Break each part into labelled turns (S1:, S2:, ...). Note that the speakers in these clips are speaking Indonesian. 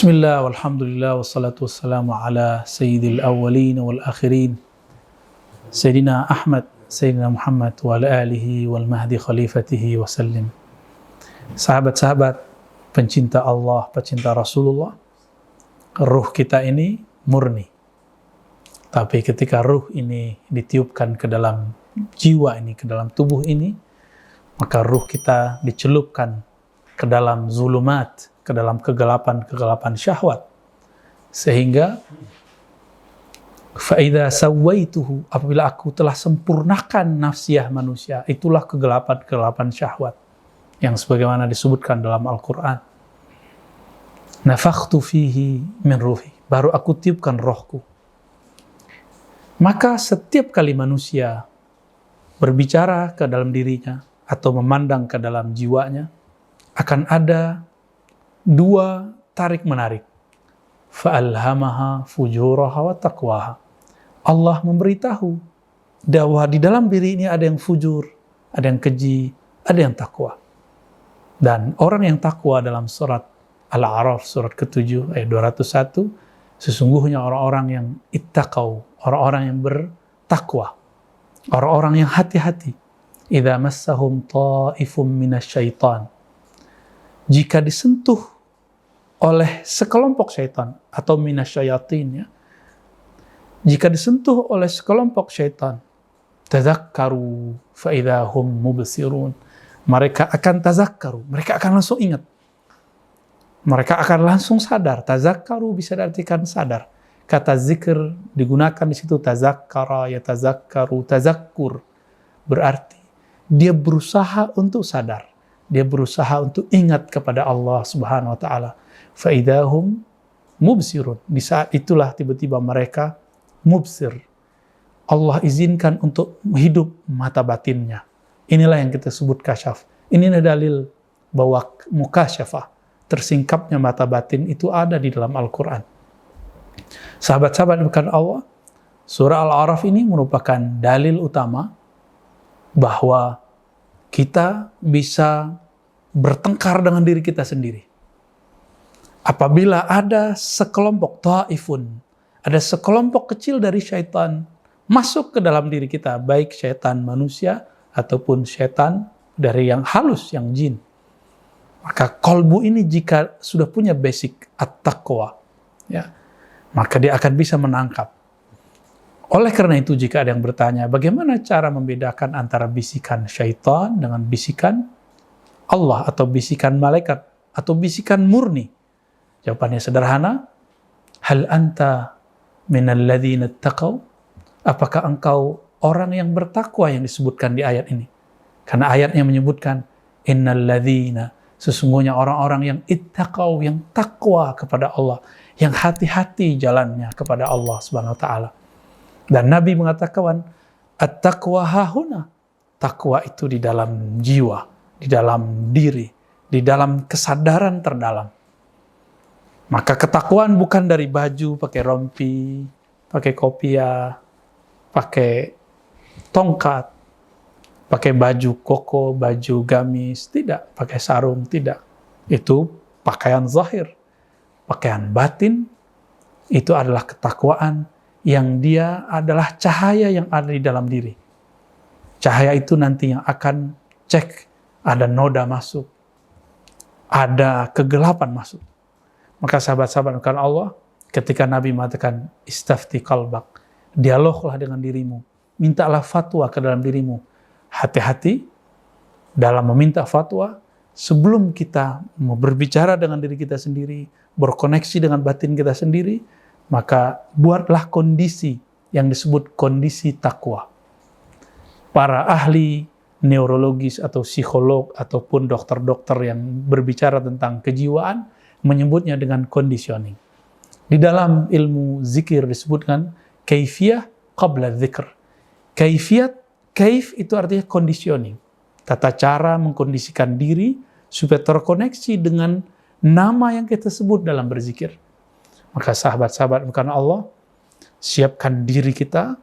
S1: Bismillah, walhamdulillah, wassalatu wassalamu ala sayyidil awwalin wal akhirin Sayyidina Ahmad, Sayyidina Muhammad wa ala alihi wal mahdi khalifatihi wa sallim. Sahabat-sahabat, pencinta Allah, pencinta Rasulullah, ruh kita ini murni. Tapi ketika ruh ini ditiupkan ke dalam jiwa ini, ke dalam tubuh ini, maka ruh kita dicelupkan ke dalam zulumat, ke dalam kegelapan syahwat. Sehingga fa'idha sawaituhu, apabila aku telah sempurnakan nafsiyah manusia, itulah kegelapan syahwat yang sebagaimana disebutkan dalam Al-Quran. Nafakhtu fihi min ruhi, baru aku tiupkan rohku. Maka setiap kali manusia berbicara ke dalam dirinya atau memandang ke dalam jiwanya, akan ada dua tarik-menarik. Fa'alhamaha fujuraha wa taqwaha. Allah memberitahu bahwa di dalam diri ini ada yang fujur, ada yang keji, ada yang takwa. Dan orang yang takwa dalam surat Al-A'raf, surat ke-7, ayat 201, sesungguhnya orang-orang yang ittaqau, orang-orang yang bertakwa, orang-orang yang hati-hati. Idza massahum ta'ifum minasyaitan. Jika disentuh oleh sekelompok syaitan atau minasyayatin, ya. Jika disentuh oleh sekelompok syaitan, tazakkaru fa idza hum mubsirun. Mereka akan tazakkaru, mereka akan langsung ingat. Mereka akan langsung sadar. Tazakkaru bisa diartikan sadar. Kata zikir digunakan di situ, tazakkara, ya tazakkaru, tazakkur. Berarti dia berusaha untuk sadar. Dia berusaha untuk ingat kepada Allah Subhanahu wa taala. Fa idahum mubsirun. Di saat itulah tiba-tiba mereka mubsir. Allah izinkan untuk hidup mata batinnya. Inilah yang kita sebut kasyaf. Inilah dalil bahwa mukasyafah, tersingkapnya mata batin, itu ada di dalam Al-Quran. Sahabat-sahabat bukan Allah, surah Al-A'raf ini merupakan dalil utama bahwa kita bisa bertengkar dengan diri kita sendiri. Apabila ada sekelompok ta'ifun, ada sekelompok kecil dari syaitan masuk ke dalam diri kita, baik syaitan manusia ataupun syaitan dari yang halus, yang jin. Maka kolbu ini jika sudah punya basic at-taqwa, ya, maka dia akan bisa menangkap. Oleh karena itu, jika ada yang bertanya, bagaimana cara membedakan antara bisikan syaitan dengan bisikan Allah atau bisikan malaikat atau bisikan murni? Jawabannya sederhana. Hal anta minal ladzina taqaw? Apakah engkau orang yang bertakwa yang disebutkan di ayat ini? Karena ayatnya menyebutkan innal ladzina, sesungguhnya orang-orang yang ittaqaw, yang takwa kepada Allah, yang hati-hati jalannya kepada Allah Subhanahu wa taala. Dan Nabi mengatakan, at-taqwa hahuna. Takwa itu di dalam jiwa, di dalam diri, di dalam kesadaran terdalam. Maka ketakwaan bukan dari baju, pakai rompi, pakai kopiah, pakai tongkat, pakai baju koko, baju gamis, tidak, pakai sarung, tidak. Itu pakaian zahir. Pakaian batin, itu adalah ketakwaan yang dia adalah cahaya yang ada di dalam diri. Cahaya itu nanti yang akan cek, ada noda masuk, ada kegelapan masuk. Maka sahabat-sahabat bukan Allah, ketika Nabi mengatakan istafti qalbak, dialoglah dengan dirimu, mintalah fatwa ke dalam dirimu. Hati-hati dalam meminta fatwa, sebelum kita mau berbicara dengan diri kita sendiri, berkoneksi dengan batin kita sendiri, maka buatlah kondisi yang disebut kondisi takwa. Para ahli neurologis atau psikolog ataupun dokter-dokter yang berbicara tentang kejiwaan menyebutnya dengan conditioning. Di dalam ilmu zikir disebutkan kaifiyah qabla dzikr. Kaif itu artinya conditioning. Tata cara mengkondisikan diri supaya terkoneksi dengan nama yang kita sebut dalam berzikir. Maka sahabat-sahabat bukan Allah, siapkan diri kita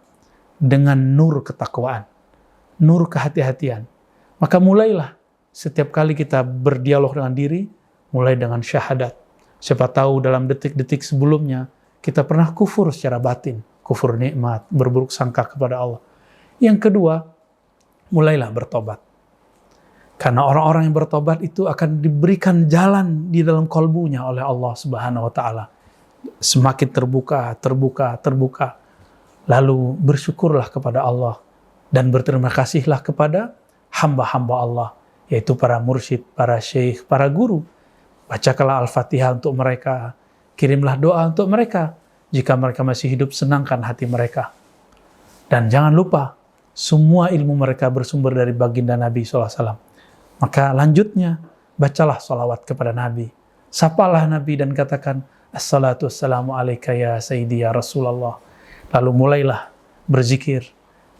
S1: dengan nur ketakwaan, nur kehati-hatian. Maka mulailah setiap kali kita berdialog dengan diri, mulai dengan syahadat, Siapa tahu dalam detik-detik sebelumnya kita pernah kufur secara batin, kufur nikmat, berburuk sangka kepada Allah. Yang kedua, mulailah bertobat. Karena orang-orang yang bertobat itu akan diberikan jalan di dalam kalbunya oleh Allah Subhanahu wa taala. Semakin terbuka, terbuka, terbuka. Lalu bersyukurlah kepada Allah dan berterima kasihlah kepada hamba-hamba Allah, yaitu para mursyid, para syekh, para guru. Bacakanlah Al-Fatihah untuk mereka, kirimlah doa untuk mereka. Jika mereka masih hidup, senangkan hati mereka. Dan jangan lupa, semua ilmu mereka bersumber dari baginda Nabi SAW. Maka lanjutnya, bacalah salawat kepada Nabi. Sapalah Nabi dan katakan, Assalatu wassalamu alaika ya Sayyidi ya Rasulullah. Lalu mulailah berzikir.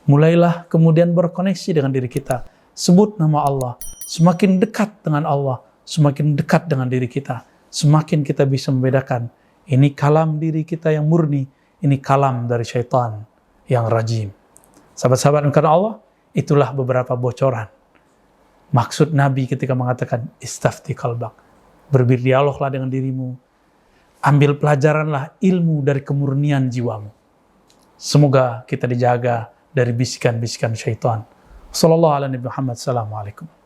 S1: Mulailah kemudian berkoneksi dengan diri kita. Sebut nama Allah. Semakin dekat dengan Allah, semakin dekat dengan diri kita. Semakin kita bisa membedakan, ini kalam diri kita yang murni, ini kalam dari syaitan yang rajim. Sahabat-sahabat karena Allah, itulah beberapa bocoran maksud Nabi ketika mengatakan istafti qalbak. Berdialoglah dengan dirimu. Ambil pelajaranlah ilmu dari kemurnian jiwamu. Semoga kita dijaga dari bisikan-bisikan syaitan. Sallallahu alaihi Muhammad. Assalamualaikum.